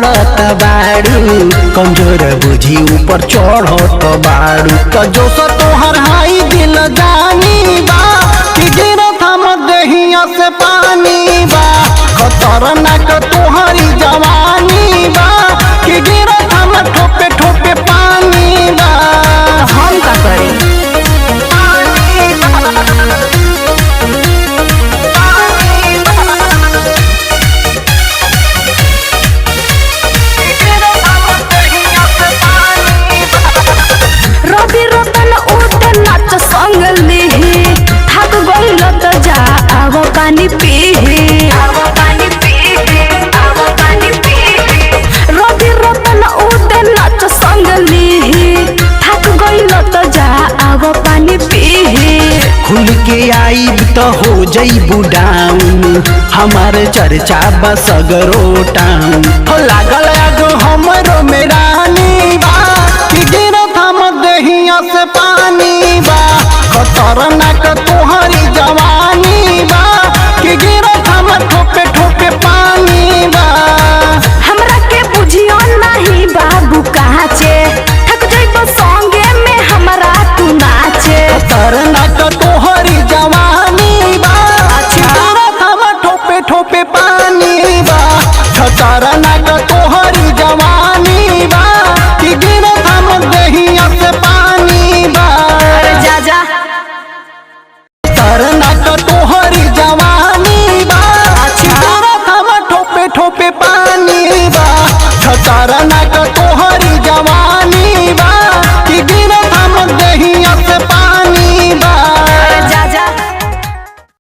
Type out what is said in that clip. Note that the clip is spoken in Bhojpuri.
लड़त बाड़ू कमजोर बुझी ऊपर चढ़त बाड़ू तो जो सो तोहर हाई दिल जानी बा कि गिरत हम दहिया से पानी बा खतरनाक तोहरी जवानी बा कि गिरत हम ठोपे ठोपे पानी बा। हम का करी रवि रतन उठ नाच संग लिही थक गइल त जा आव पानी पीही रवि रतन उठ नाच संग लिही थक गइल त जा आव पानी पीही खुल के आईब तो हो जईबू डाउन हमार चर्चा बसगरो टाउन हो लागल आगो हमरो मेरानी बा कि गिरत हम दहिया से पानी बा खतरनाक तोहरी जवानी बा कि गिरत हम ठोपे ठोपे पानी बा। हमरा के बुझियो नहीं बाबू काचे थक जइबो संगे में हमरा तू नाचे खतरनाक तोहरी जवानी बा गिरत हम ठोपे ठोपे पानी बा खतरनाक तोहरी जवानी बा कि गिरत हम दहिया से पानी बा। अरे जा जा खतरनाक तोहरी जवानी बा गिरत हम ठोपे ठोपे पानी बा खतरनाक